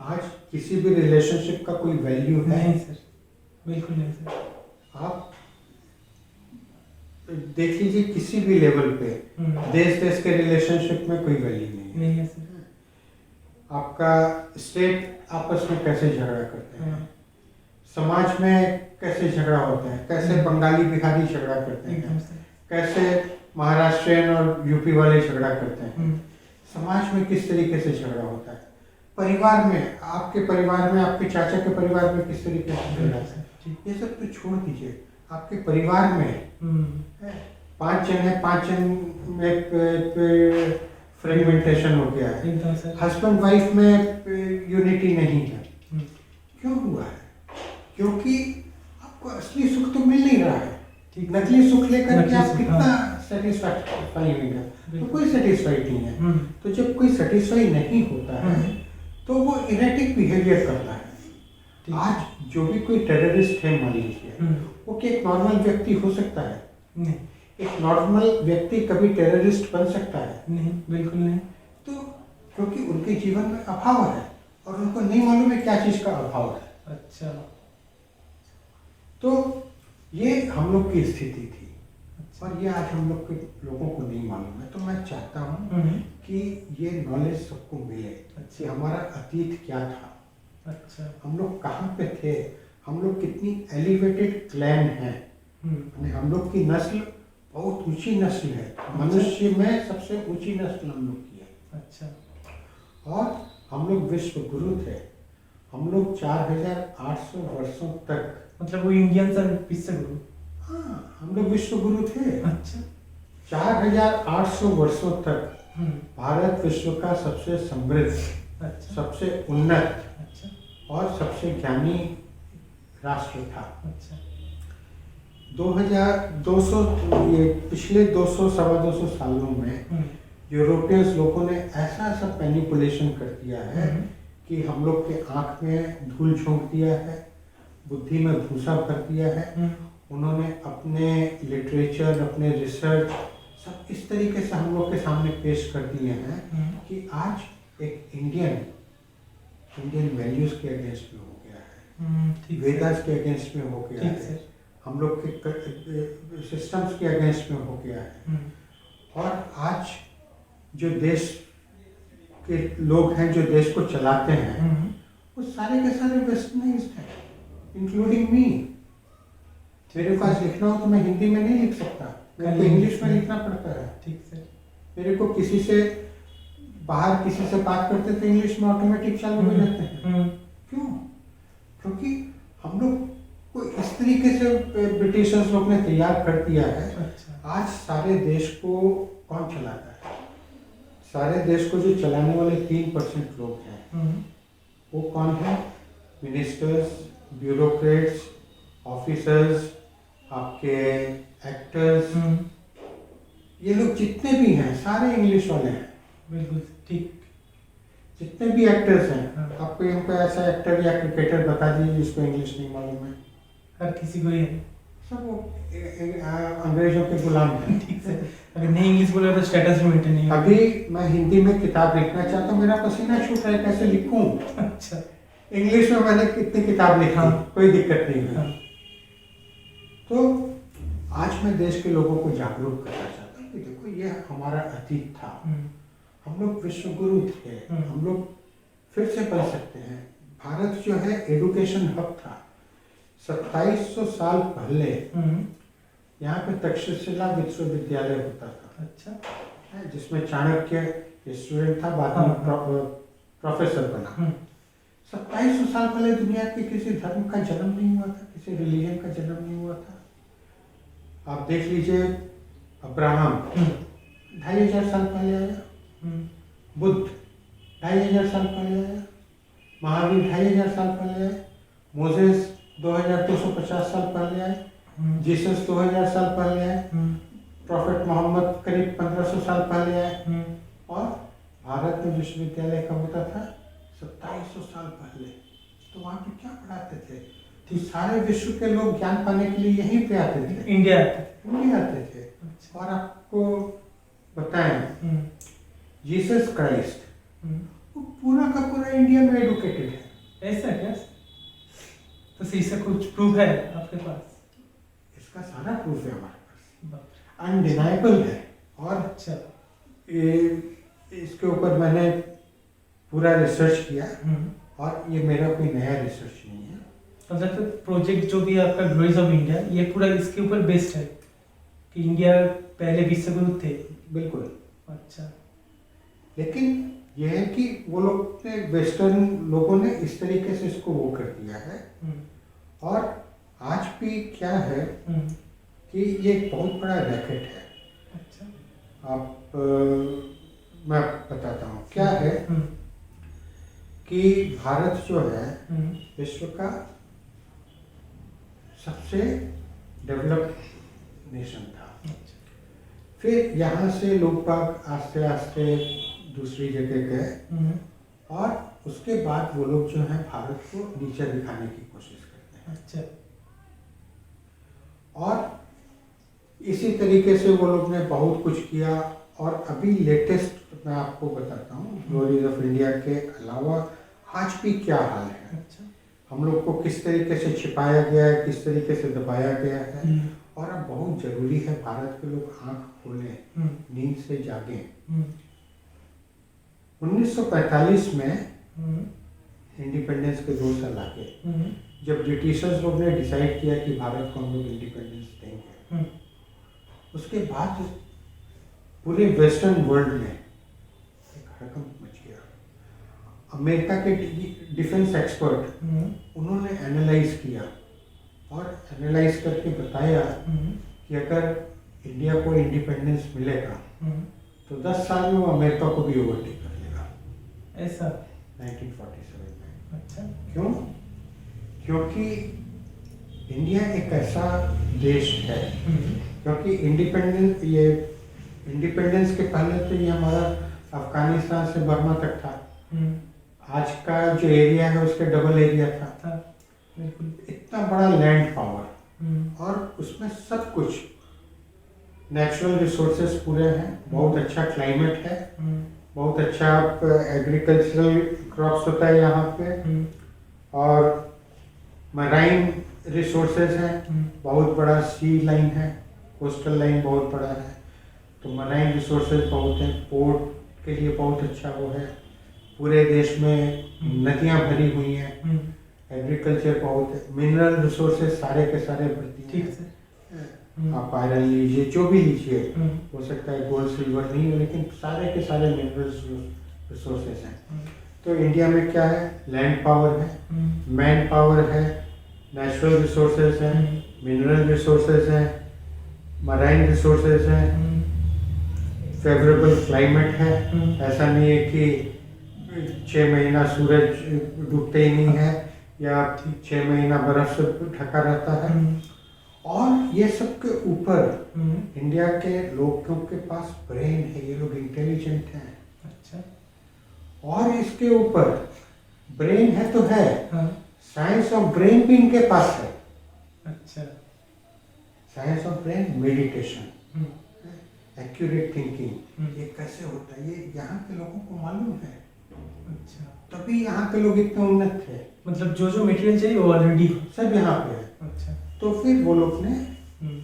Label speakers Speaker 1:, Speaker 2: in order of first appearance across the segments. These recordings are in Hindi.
Speaker 1: आज किसी भी रिलेशनशिप का कोई वैल्यू है?
Speaker 2: नहीं सर, बिल्कुल नहीं सर।
Speaker 1: आप देख लीजिए किसी भी लेवल पे देश देश के रिलेशनशिप में कोई वैल्यू नहीं है।
Speaker 2: नहीं है सर।
Speaker 1: आपका स्टेट आपस में कैसे झगड़ा करते हैं,
Speaker 2: हाँ,
Speaker 1: समाज में कैसे झगड़ा होता है, कैसे बंगाली बिहारी झगड़ा करते
Speaker 2: एकदम
Speaker 1: हैं,
Speaker 2: सर।
Speaker 1: कैसे महाराष्ट्रियन और यूपी वाले झगड़ा करते हैं, समाज में किस तरीके से झगड़ा होता है, परिवार में, आपके परिवार में, आपके चाचा के परिवार में किस तरीके से झगड़ा होता है, ये सब तो छोड़ दीजिए। आपके परिवार में 5 जन है, 5 जन में फ्रेगमेंटेशन हो गया है,
Speaker 2: एकदम सर।
Speaker 1: हस्बैंड वाइफ में यूनिटी नहीं है। क्यों हुआ है? क्योंकि आपको असली सुख तो मिल नहीं रहा है,
Speaker 2: ठीक।
Speaker 1: नकली सुख लेकर के
Speaker 2: नकली
Speaker 1: आप
Speaker 2: सुख,
Speaker 1: कितना सेटिस्फाई होंगे, तो
Speaker 2: बिल्कुल।
Speaker 1: कोई सेटिस्फाइड नहीं है। तो जब कोई सेटिस्फाई नहीं होता है तो वो इरेटिक बिहेवियर करता है।
Speaker 2: ठीक।
Speaker 1: आज जो भी कोई टेररिस्ट है मान लीजिए, वो क्या एक नॉर्मल व्यक्ति हो सकता है?
Speaker 2: नहीं,
Speaker 1: एक नॉर्मल व्यक्ति कभी टेररिस्ट बन सकता है?
Speaker 2: नहीं, बिल्कुल नहीं।
Speaker 1: तो क्योंकि उनके जीवन में अभाव है और उनको नहीं मालूम है क्या चीज का अभाव है।
Speaker 2: अच्छा।
Speaker 1: तो ये हम लोग की स्थिति थी
Speaker 2: अच्छा।
Speaker 1: और ये आज हम लोग के लोगों को नहीं मालूम है। तो मैं चाहता हूँ कि ये नॉलेज सबको मिले कि हमारा अतीत क्या था,
Speaker 2: अच्छा।
Speaker 1: हम लोग कहाँ पे थे, हम लोग कितनी एलिवेटेड क्लैन है, हम लोग की नस्ल बहुत ऊंची नस्ल है, मनुष्य में सबसे ऊंची नस्ल हम लोग की है।
Speaker 2: अच्छा।
Speaker 1: और हम लोग विश्व गुरु थे, हम लोग 4800 वर्षों तक,
Speaker 2: मतलब वो इंडियन सर विश्व गुरु?
Speaker 1: हाँ, हम लोग विश्व गुरु थे।
Speaker 2: अच्छा।
Speaker 1: 4800 वर्षों तक भारत विश्व का सबसे समृद्ध,
Speaker 2: अच्छा।
Speaker 1: सबसे उन्नत
Speaker 2: अच्छा।
Speaker 1: और सबसे ज्ञानी राष्ट्र था।
Speaker 2: अच्छा।
Speaker 1: 2200 ये पिछले 200 सवा 200 सालों में यूरोपियंस लोगों ने ऐसा ऐसा मैनिपुलेशन कर दिया है कि हम लोग के आँख में धूल झोंक दिया है, बुद्धि में भूसा भर दिया है। उन्होंने अपने लिटरेचर, अपने रिसर्च सब इस तरीके से हम लोग के सामने पेश कर दिए हैं कि आज एक इंडियन वैल्यूज के अगेंस्ट में हो गया है, वेदास के अगेंस्ट में हो गया है, हम लोग के सिस्टम्स के अगेंस्ट में हो गया है। और आज जो देश के लोग हैं, जो देश को चलाते हैं, वो सारे के सारे वेस्टर्नाइज्ड हैं, इंक्लूडिंग मी। मेरे पास लिखना हो तो मैं हिंदी में नहीं लिख सकता, मेरे को इंग्लिश में लिखना पड़ता है।
Speaker 2: ठीक सर।
Speaker 1: मेरे को किसी से बाहर किसी से बात करते तो इंग्लिश में ऑटोमेटिक चालू हो जाते हैं। क्यों? क्योंकि हम लोग को इस तरीके से ब्रिटिशर्स लोग ने तैयार कर दिया है।
Speaker 2: अच्छा।
Speaker 1: आज सारे देश को कौन चलाता है? सारे देश को जो चलाने वाले 3% लोग हैं, वो कौन है? मिनिस्टर्स, ब्यूरोक्रेट्स, ऑफिसर्स, आपके एक्टर्स, ये लोग जितने भी हैं सारे इंग्लिश वाले हैं।
Speaker 2: बिल्कुल ठीक।
Speaker 1: जितने भी एक्टर्स हैं, आपको इनको ऐसा एक्टर या क्रिकेटर बता दीजिए जिसको इंग्लिश नहीं मालूम है।
Speaker 2: हर किसी को ये
Speaker 1: सब वो अंग्रेजों के गुलाम हैं।
Speaker 2: ठीक से। अगर नहीं इंग्लिश बोले तो स्टेटस भी मेंटेन नहीं होगा।
Speaker 1: अभी मैं हिंदी में किताब लिखना चाहता हूँ, मेरा पसीना छूट रहा है, कैसे लिखूं?
Speaker 2: अच्छा।
Speaker 1: इंग्लिश में मैंने कितनी किताब लिखी, कोई दिक्कत नहीं है। तो आज मैं देश के लोगों को जागरूक करना चाहता हूँ कि देखो ये हमारा अतीत था, हम लोग विश्व गुरु थे, हम लोग फिर से पढ़ सकते हैं। भारत जो है एजुकेशन हब था। 2700 साल पहले यहाँ पे तक्षशिला विश्वविद्यालय होता था।
Speaker 2: अच्छा।
Speaker 1: जिसमें चाणक्य स्टूडेंट था, बाद में प्रोफेसर बना। 2700 साल पहले दुनिया के किसी धर्म का जन्म नहीं हुआ था, किसी रिलीजन का जन्म नहीं हुआ था। आप देख लीजिए अब्राहम 2500 साल पहले आया, बुद्ध 2500 साल पहले आया, महावीर 2500 साल पहले आए, मोसेस 2250 साल पहले आए, जीसस 2000 साल पहले आए, प्रॉफेट मोहम्मद करीब 1500 साल पहले आए। और भारत में विश्वविद्यालय कब होता था? 2700 साल पहले। तो वहाँ पे क्या पढ़ाते थे? तो सारे विश्व के लोग ज्ञान पाने के लिए यहीं पे आते थे,
Speaker 2: इंडिया
Speaker 1: आते थे। और आपको बताएं, जीसस क्राइस्ट वो पूरा का पूरा इंडिया में एडुकेटेड है।
Speaker 2: ऐसा क्या? तो इससे कुछ प्रूफ है आपके पास?
Speaker 1: इसका सारा प्रूफ है हमारे पास,
Speaker 2: बाप
Speaker 1: अनडिनाइबल है। और
Speaker 2: अच्छा।
Speaker 1: इसके ऊपर मैंने पूरा रिसर्च किया,
Speaker 2: हम्म।
Speaker 1: और ये मेरा कोई नया रिसर्च नहीं है।
Speaker 2: मतलब तो प्रोजेक्ट जो भी है आपका ग्लोरीज ऑफ इंडिया, ये पूरा इसके ऊपर बेस्ड है कि इंडिया पहले विश्वगुरु थे।
Speaker 1: बिल्कुल।
Speaker 2: अच्छा।
Speaker 1: लेकिन यह है कि वो लोग ने, वेस्टर्न लोगों ने इस तरीके से इसको वो कर दिया है। और आज भी क्या है कि ये एक बहुत बड़ा रैकेट है।
Speaker 2: अच्छा।
Speaker 1: मैं बताता हूँ क्या है कि भारत जो है विश्व का सबसे डेवलप्ड नेशन था।
Speaker 2: अच्छा।
Speaker 1: फिर यहाँ से लोग बाग आस्ते आस्ते दूसरी जगह गए, और उसके बाद वो लोग जो है भारत को नीचे दिखाने की कोशिश करते हैं।
Speaker 2: अच्छा।
Speaker 1: और इसी तरीके से वो लोग ने बहुत कुछ किया। और अभी लेटेस्ट मैं आपको बताता हूँ, ग्लोरीज ऑफ इंडिया के अलावा आज भी क्या हाल है।
Speaker 2: अच्छा।
Speaker 1: हम लोग को किस तरीके से छिपाया गया है, किस तरीके से दबाया गया है। और अब बहुत जरूरी है भारत के लोग आंख खोलें, नींद से जागें। 1945 में इंडिपेंडेंस के 2 साल आगे, जब ब्रिटिशर्स लोग ने डिसाइड किया कि भारत को हम लोग इंडिपेंडेंस देंगे, उसके बाद पूरे वेस्टर्न वर्ल्ड में एक हड़कंप मच गया। अमेरिका के डिफेंस एक्सपर्ट, उन्होंने एनालाइज किया और एनालाइज करके बताया कि अगर इंडिया को इंडिपेंडेंस मिलेगा तो 10 साल में वो अमेरिका को भी ओवरटेक कर लेगा।
Speaker 2: ऐसा
Speaker 1: 1947 में।
Speaker 2: अच्छा।
Speaker 1: क्यों? क्योंकि इंडिया एक ऐसा देश है, क्योंकि इंडिपेंडेंस के पहले तो ये हमारा अफगानिस्तान से बर्मा तक था। आज का जो एरिया है उसके डबल एरिया था।
Speaker 2: बिल्कुल।
Speaker 1: इतना बड़ा लैंड पावर, और उसमें सब कुछ नेचुरल रिसोर्सेज पूरे हैं, बहुत अच्छा क्लाइमेट है, बहुत अच्छा एग्रीकल्चरल क्रॉप्स होता है यहाँ पे, और मराइन रिसोर्सेज हैं, बहुत बड़ा सी लाइन है, कोस्टल लाइन बहुत बड़ा है, तो मराइन रिसोर्सेज बहुत हैं, पोर्ट के लिए बहुत अच्छा वो है, पूरे देश में नदियाँ भरी हुई हैं, एग्रीकल्चर बहुत है, मिनरल रिसोर्सेज सारे के सारे भरती हैं। आप आयरन लीजिए, जो भी लीजिए, हो सकता है गोल्ड सिल्वर नहीं हो, लेकिन सारे के सारे मिनरल रिसोर्सेज हैं। तो इंडिया में क्या है, लैंड पावर है, मैन पावर है, नेचुरल रिसोर्सेज हैं, मिनरल रिसोर्सेज हैं, मराइन रिसोर्सेज हैं, फेवरेबल क्लाइमेट है। ऐसा नहीं है कि 6 महीना सूरज डूबते ही नहीं है, या 6 महीना बर्फ से ढका रहता है। और ये सब के ऊपर इंडिया के लोगों के पास ब्रेन है, ये लोग इंटेलिजेंट हैं।
Speaker 2: अच्छा।
Speaker 1: और इसके ऊपर ब्रेन है तो है, साइंस ऑफ ब्रेन भी इनके पास है।
Speaker 2: अच्छा।
Speaker 1: Science of brain, meditation, accurate thinking, ये कैसे होता है ये यहाँ के लोगों को मालूम है।
Speaker 2: अच्छा।
Speaker 1: तभी यहाँ के लोग इतने उन्नत थे।
Speaker 2: मतलब जो जो मटेरियल चाहिए वो ऑलरेडी
Speaker 1: सब यहाँ पे है।
Speaker 2: अच्छा।
Speaker 1: तो फिर वो लोग ने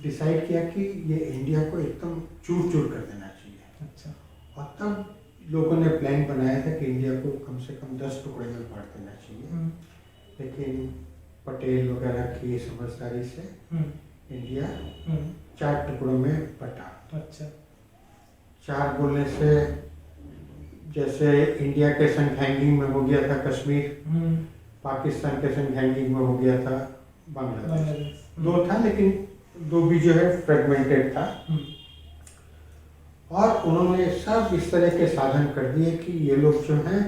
Speaker 1: डिसाइड किया कि ये इंडिया को एकदम चूर चूर कर देना चाहिए।
Speaker 2: अच्छा।
Speaker 1: और तब लोगों ने प्लान बनाया था कि इंडिया को कम से कम 10 टुकड़े में बांट देना चाहिए। लेकिन पटेल वगैरह की समझदारी से इंडिया 4 टुकड़ों में बटा।
Speaker 2: अच्छा।
Speaker 1: 4 बोलने से, जैसे इंडिया के संग हैंगिंग में हो गया था कश्मीर, पाकिस्तान के संग हैंगिंग में हो गया था बांग्लादेश। 2 था, लेकिन 2 भी जो है फ्रेगमेंटेड था। और उन्होंने सब इस तरह के साधन कर दिए कि ये लोग जो हैं,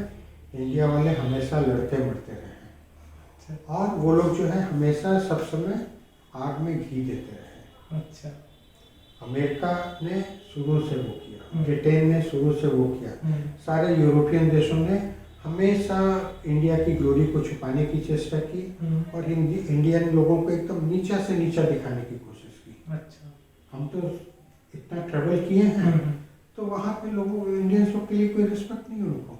Speaker 1: इंडिया वाले हमेशा लड़ते मरते रहे हैं। और वो लोग जो है हमेशा सब समय आग में घी देते रहे।
Speaker 2: अच्छा।
Speaker 1: अमेरिका ने शुरू से वो किया, ब्रिटेन ने शुरू से वो किया, सारे यूरोपियन देशों ने हमेशा इंडिया की ग्लोरी को छुपाने की चेष्टा की, और इंडियन लोगों को एकदम नीचा से नीचा दिखाने की कोशिश की।
Speaker 2: अच्छा।
Speaker 1: हम तो इतना ट्रैवल किए हैं, तो वहाँ पे लोगों, इंडियंस के लिए कोई रिस्पेक्ट नहीं उनको।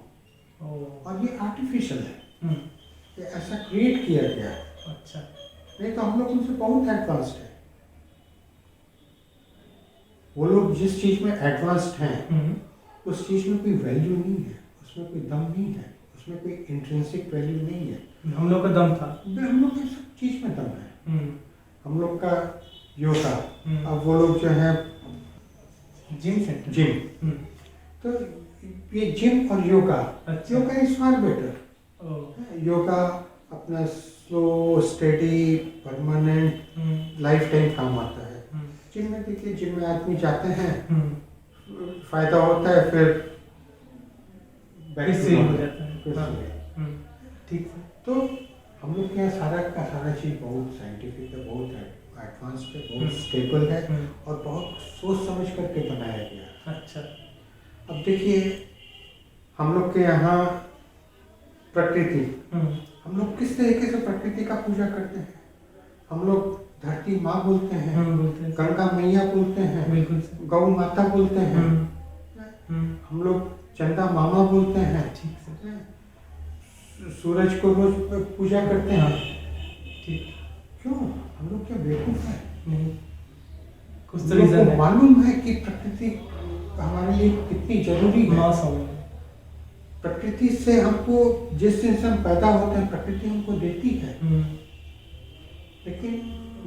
Speaker 2: ओह,
Speaker 1: और ये आर्टिफिशियल है,
Speaker 2: हम्म,
Speaker 1: ये ऐसा क्रिएट किया गया है।
Speaker 2: अच्छा,
Speaker 1: नहीं तो हम लोग उनसे बहुत एडवांस्ड है। वो लोग जिस चीज में एडवांस्ड हैं उस चीज में कोई वैल्यू नहीं है, उसमें कोई दम नहीं है, उसमें कोई इंट्रिंसिक वैल्यू नहीं है।
Speaker 2: हम लोग का दम था।
Speaker 1: हम लोग के सब चीज में दम है।
Speaker 2: हम्म,
Speaker 1: हम लोग का योगा,
Speaker 2: हम्म,
Speaker 1: अब वो लोग जो है
Speaker 2: जिम सेंटर।
Speaker 1: जिम,
Speaker 2: हम्म,
Speaker 1: तो ये जिम और योगा,
Speaker 2: अच्छा,
Speaker 1: योगा इज फार बेटर।
Speaker 2: ओह,
Speaker 1: योगा अपना slow steady permanent life time काम आता है।
Speaker 2: हम्म,
Speaker 1: जिम में देखिए, जिम में आदमी जाते हैं,
Speaker 2: हम्म,
Speaker 1: फायदा होता है, फिर बैक
Speaker 2: फिर
Speaker 1: टू
Speaker 2: से हो
Speaker 1: नॉर्मल,
Speaker 2: जाता है।
Speaker 1: फिर
Speaker 2: हाँ,
Speaker 1: से।
Speaker 2: हम्म, ठीक है।
Speaker 1: तो हम लोग के यहाँ सारा का सारा चीज़ बहुत साइंटिफिक है, बहुत एडवांस्ड है, बहुत स्टेबल है और बहुत सोच समझ करके बनाया गया है।
Speaker 2: अच्छा,
Speaker 1: अब देखिए, हम लोग के यहाँ प्रकृति,
Speaker 2: हम्म,
Speaker 1: हम लोग किस तरीके से प्रकृति का पूजा करते हैं। हम लोग धरती माँ बोलते हैं,
Speaker 2: बोलते हैं,
Speaker 1: गंगा मैया बोलते हैं,
Speaker 2: बिल्कुल सही।
Speaker 1: गौ माता बोलते हैं,
Speaker 2: हम्म,
Speaker 1: हम लोग चंदा मामा बोलते हैं,
Speaker 2: ठीक से,
Speaker 1: सूरज को रोज पूजा करते
Speaker 2: हाँ,
Speaker 1: हैं।
Speaker 2: ठीक,
Speaker 1: क्यों? हम लोग क्या बेवकूफ है?
Speaker 2: नहीं, कुछ
Speaker 1: हम
Speaker 2: तो
Speaker 1: लोग
Speaker 2: रीजन
Speaker 1: को
Speaker 2: है।
Speaker 1: मालूम है कि प्रकृति हमारे लिए कितनी जरूरी है।
Speaker 2: माँ सॉन्ग,
Speaker 1: प्रकृति से हमको, जिस दिन से हम पैदा होते हैं प्रकृति हमको देती है, लेकिन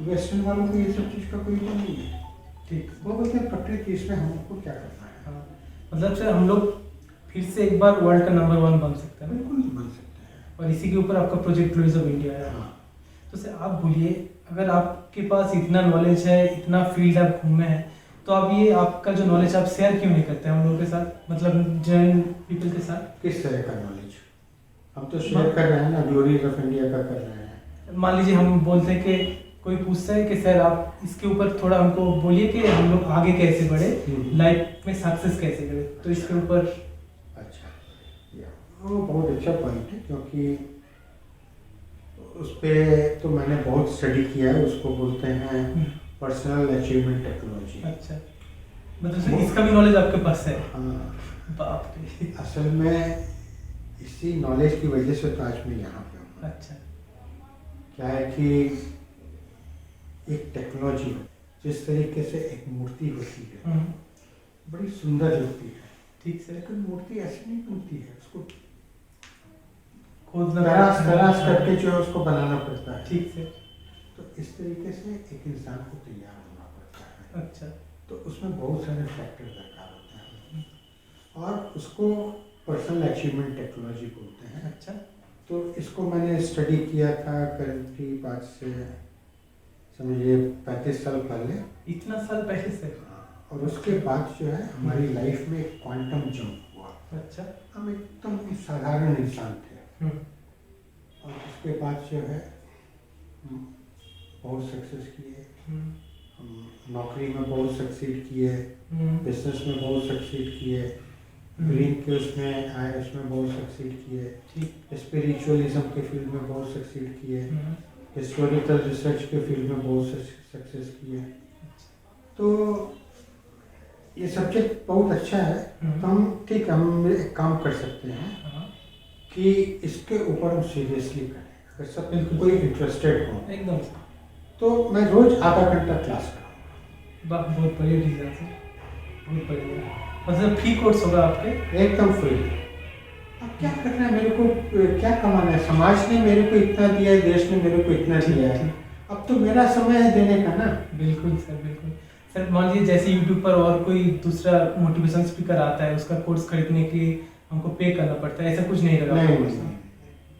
Speaker 1: वेस्टर्न वालों को ये सब चीज का कोई वो नहीं है।
Speaker 2: ठीक,
Speaker 1: वो बोलते हैं प्रकृति, इसमें हमको क्या करना है।
Speaker 2: हाँ, मतलब सर हम लोग फिर से एक बार वर्ल्ड का नंबर 1 बन सकते हैं ना?
Speaker 1: बिल्कुल नहीं बन सकते हैं।
Speaker 2: और इसी के ऊपर आपका प्रोजेक्ट ग्लोरीज ऑफ इंडिया है।
Speaker 1: हाँ।
Speaker 2: तो सर आप बोलिए, अगर आपके पास इतना नॉलेज है, इतना फील्ड आप घूमे हैं, तो आप ये आपका जो नॉलेज आप शेयर क्यों नहीं करते हैं हम लोगों के साथ, मतलब जनरल पीपल के साथ?
Speaker 1: किस तरह का नॉलेज? हम तो शेयर कर रहे हैं ना, ग्लोरीज ऑफ इंडिया का कर रहे हैं।
Speaker 2: मान लीजिए हम बोलते हैं कि कोई पूछता है कि सर आप इसके ऊपर थोड़ा हमको बोलिए कि हम लोग आगे कैसे बढ़े, लाइफ में सक्सेस कैसे करें, तो इसके ऊपर।
Speaker 1: अच्छा, वो बहुत अच्छा पॉइंट है, क्योंकि उस पर तो मैंने बहुत स्टडी किया है। उसको बोलते हैं पर्सनल अचीवमेंट टेक्नोलॉजी।
Speaker 2: अच्छा, मतलब सर इसका भी नॉलेज आपके पास है?
Speaker 1: हाँ,
Speaker 2: बाप रे।
Speaker 1: असल में इसी नॉलेज की वजह से तो आज मैं यहाँ पे हूँ।
Speaker 2: अच्छा,
Speaker 1: क्या है कि एक टेक्नोलॉजी, जिस तरीके से एक मूर्ति होती है, बड़ी सुंदर लगती है,
Speaker 2: ठीक से,
Speaker 1: लेकिन मूर्ति ऐसी नहीं बनती है, उसको
Speaker 2: खोदना
Speaker 1: तराश करके जो है उसको बनाना पड़ता है।
Speaker 2: ठीक से,
Speaker 1: तो इस तरीके से एक इंसान को तैयार होना पड़ता है।
Speaker 2: अच्छा,
Speaker 1: तो उसमें बहुत सारे फैक्टर दरकार होते हैं और उसको पर्सनल अचीवमेंट टेक्नोलॉजी बोलते हैं।
Speaker 2: अच्छा,
Speaker 1: तो इसको मैंने स्टडी किया था करीब आज से समझिए 35 साल पहले।
Speaker 2: इतना साल पहले से?
Speaker 1: और उसके बाद जो है हमारी लाइफ में एक क्वांटम जंप हुआ।
Speaker 2: अच्छा,
Speaker 1: हम एकदम साधारण इंसान थे और उसके बाद जो है हम बहुत सक्सेस किए, हम नौकरी में बहुत सक्सीड किए, बिजनेस में बहुत सक्सीड किए, ग्रीन के उसमें आए उसमें बहुत सक्सीड किए, स्पिरिचुअलिज्म के फील्ड में बहुत सक्सीड किए, हिस्टोरिकल रिसर्च के फील्ड में बहुत सक्सेस किए। तो ये सब्जेक्ट बहुत अच्छा है। तो हम ठीक है, हम एक काम कर सकते हैं कि इसके ऊपर हम सीरियसली करें, अगर सब कोई इंटरेस्टेड हो
Speaker 2: एकदम,
Speaker 1: तो मैं रोज आधा घंटा क्लास कराऊंगा।
Speaker 2: बहुत बढ़िया चीज़ है, बहुत बढ़िया। मतलब फ्री कोर्स होगा आपके?
Speaker 1: एकदम फ्री। अब क्या करना है, मेरे को क्या कमाना है? समाज ने मेरे को इतना दिया है, देश ने मेरे को इतना दिया है, अब तो मेरा समय है देने का ना।
Speaker 2: बिल्कुल सर, बिल्कुल सर। मान लीजिए जैसे यूट्यूब पर और कोई दूसरा मोटिवेशन स्पीकर आता है, उसका कोर्स खरीदने के लिए हमको पे करना पड़ता है, ऐसा कुछ नहीं लगा?
Speaker 1: नहीं,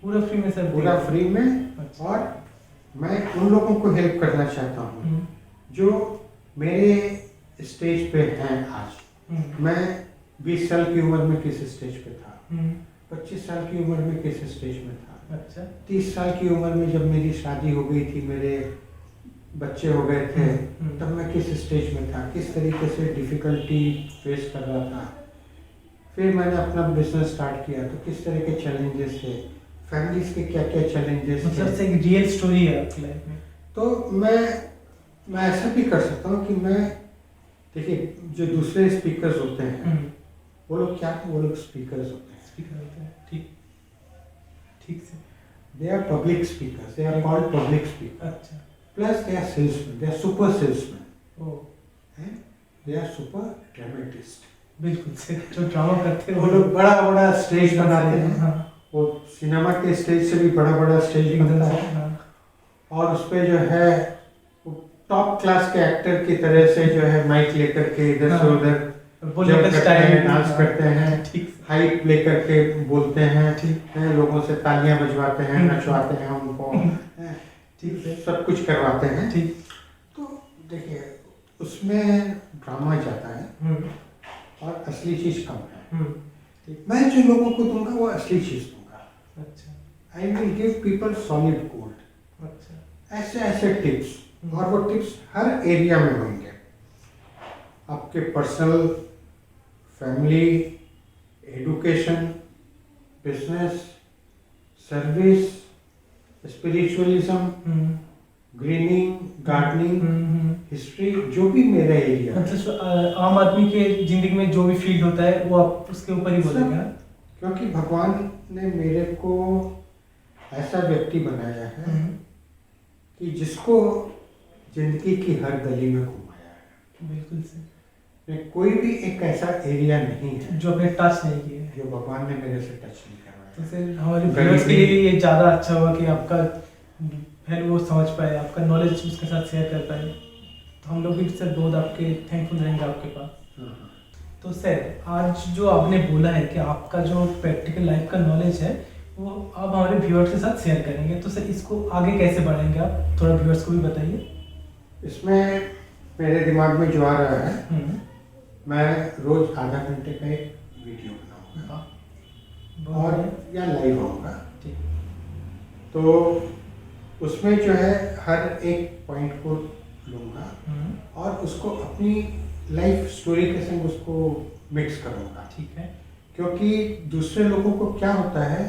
Speaker 2: पूरा फ्री में सर?
Speaker 1: पूरा फ्री में।
Speaker 2: अच्छा।
Speaker 1: और मैं उन लोगों को हेल्प करना चाहता हूँ जो मेरे स्टेज पे हैं आज। मैं 20 साल की उम्र में किस स्टेज पे था, 25 साल की उम्र में किस स्टेज में था,
Speaker 2: अच्छा,
Speaker 1: 30 साल की उम्र में जब मेरी शादी हो गई थी, मेरे बच्चे हो गए थे, तब मैं किस स्टेज में था, किस तरीके से डिफिकल्टी फेस कर रहा था। फिर मैंने अपना बिजनेस स्टार्ट किया तो किस तरह के चैलेंजेस थे, फैमिलीज के क्या क्या चैलेंजेस थे।
Speaker 2: मतलब से एक रियल स्टोरी है आपकी लाइफ में।
Speaker 1: तो मैं ऐसा भी कर सकता हूँ कि मैं, देखिए जो दूसरे स्पीकर्स होते हैं वो लोग क्या, वो लोग स्पीकर्स होते हैं,
Speaker 2: स्पीकर होते हैं, ठीक ठीक से।
Speaker 1: They are public speakers. They are called public speakers.
Speaker 2: अच्छा,
Speaker 1: Plus they are salesmen. They are super salesmen.
Speaker 2: O
Speaker 1: And they are super dramatists.
Speaker 2: बिल्कुल से जो ड्रामा करते हैं
Speaker 1: वो लोग बड़ा बड़ा स्टेज बनाते हैं।
Speaker 2: हाँ,
Speaker 1: वो सिनेमा के स्टेज से भी बड़ा बड़ा स्टेज
Speaker 2: एकदम
Speaker 1: बनता
Speaker 2: से,
Speaker 1: है।
Speaker 2: हाँ,
Speaker 1: और उस पे जो है टॉप क्लास के एक्टर की तरह से जो है माइक लेकर के इधर से
Speaker 2: हाँ।
Speaker 1: उधर
Speaker 2: बोलने
Speaker 1: जब
Speaker 2: का
Speaker 1: करते
Speaker 2: स्टाइल
Speaker 1: हैं, डांस करते हैं,
Speaker 2: ठीक से,
Speaker 1: हाइप लेकर के बोलते हैं,
Speaker 2: ठीक।
Speaker 1: हैं, लोगों से तालियां बजवाते हैं,
Speaker 2: हम्म।
Speaker 1: नचवाते हैं उनको, हैं,
Speaker 2: ठीक है,
Speaker 1: सब कुछ करवाते हैं।
Speaker 2: ठीक।
Speaker 1: तो देखिए उसमें ड्रामा ज़्यादा है और असली चीज़ कम है।
Speaker 2: ठीक,
Speaker 1: मैं जो लोगों को दूंगा वो असली चीज़ दूंगा।
Speaker 2: अच्छा,
Speaker 1: I will give people solid gold,
Speaker 2: अच्छा,
Speaker 1: ऐसे ऐसे टिप्स, और वो टिप्स हर एरिया में होंगे। आपके personal, family, education, business, service, spiritualism, grinning, gardening, history, जो भी मेरा एरिया है।
Speaker 2: मतलब आम आदमी के जिंदगी में जो भी फील्ड होता है वो आप उसके ऊपर ही बोलेंगे ना?
Speaker 1: क्योंकि भगवान ने मेरे को ऐसा व्यक्ति बनाया है कि जिसको जिंदगी की हर गली में घुमाया है।
Speaker 2: बिल्कुल से,
Speaker 1: कोई भी एक ऐसा एरिया नहीं है
Speaker 2: जो आपने टच नहीं किया है।
Speaker 1: जो भगवान ने मेरे से टच नहीं
Speaker 2: तो
Speaker 1: करवाया।
Speaker 2: फिर हमारे व्यूअर्स के लिए ये ज़्यादा अच्छा होगा कि आपका फिर वो समझ पाए, आपका नॉलेज उसके साथ शेयर कर पाए। तो हम लोग भी सर बहुत आपके थैंकफुल रहेंगे आपके पास।
Speaker 1: हाँ।
Speaker 2: तो सर आज जो आपने बोला है कि आपका जो प्रैक्टिकल लाइफ का नॉलेज है वो आप हमारे व्यूअर्स के साथ शेयर करेंगे, तो सर इसको आगे कैसे बढ़ाएंगे आप? थोड़ा व्यूअर्स को भी बताइए।
Speaker 1: इसमें मेरे दिमाग में जो आ रहा है, मैं रोज आधा घंटे का एक वीडियो बनाऊंगा
Speaker 2: बहुत
Speaker 1: और
Speaker 2: बढ़िया।
Speaker 1: या लाइव आऊँगा।
Speaker 2: ठीक,
Speaker 1: तो उसमें जो है हर एक पॉइंट को लूँगा और उसको अपनी लाइफ स्टोरी के संग उसको मिक्स करूँगा।
Speaker 2: ठीक है,
Speaker 1: क्योंकि दूसरे लोगों को क्या होता है,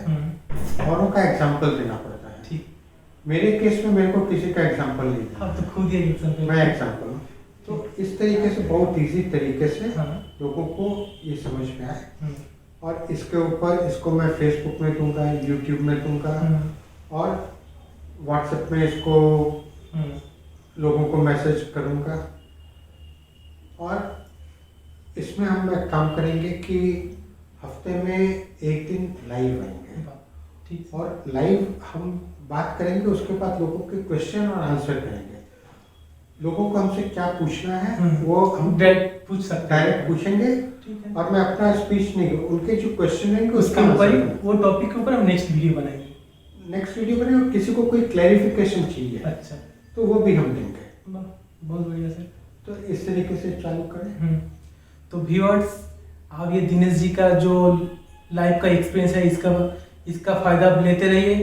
Speaker 1: औरों का एग्जाम्पल देना पड़ता है।
Speaker 2: ठीक।
Speaker 1: मेरे केस में मेरे को किसी का एग्जाम्पल नहीं देना,
Speaker 2: आप तो खुद ही एग्जाम्पल।
Speaker 1: मैं एग्जाम्पल हूँ। तो इस तरीके से बहुत इजी तरीके से
Speaker 2: हाँ।
Speaker 1: लोगों को ये समझ में आए। और इसके ऊपर इसको मैं फेसबुक में दूंगा, यूट्यूब में दूंगा और व्हाट्सएप में इसको लोगों को मैसेज करूंगा। और इसमें हम एक काम करेंगे कि हफ्ते में एक दिन लाइव आएंगे
Speaker 2: ठीक,
Speaker 1: और लाइव हम बात करेंगे, उसके बाद लोगों के क्वेश्चन और आंसर करेंगे। लोगों को हमसे क्या पूछना है वो हम
Speaker 2: डायरेक्ट पूछ सकते हैं।
Speaker 1: डायरेक्ट पूछेंगे
Speaker 2: ठीक है,
Speaker 1: और मैं अपना स्पीच नहीं, उनके जो क्वेश्चन रहेंगे
Speaker 2: उसके
Speaker 1: उसका
Speaker 2: ऊपर ही
Speaker 1: आंसर
Speaker 2: वो टॉपिक के ऊपर हम नेक्स्ट वीडियो बनाएंगे।
Speaker 1: नेक्स्ट वीडियो बने। और किसी को कोई क्लैरिफिकेशन चाहिए
Speaker 2: अच्छा,
Speaker 1: तो वो भी हम देंगे।
Speaker 2: बहुत बढ़िया सर।
Speaker 1: तो इस तरीके से चालू करें।
Speaker 2: तो व्यूअर्स, आप ये दिनेश जी का जो लाइफ का एक्सपीरियंस है इसका फायदा आप लेते रहिए।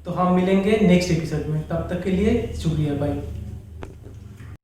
Speaker 2: तो हम मिलेंगे नेक्स्ट एपिसोड में, तब तक के लिए शुक्रिया, बाय।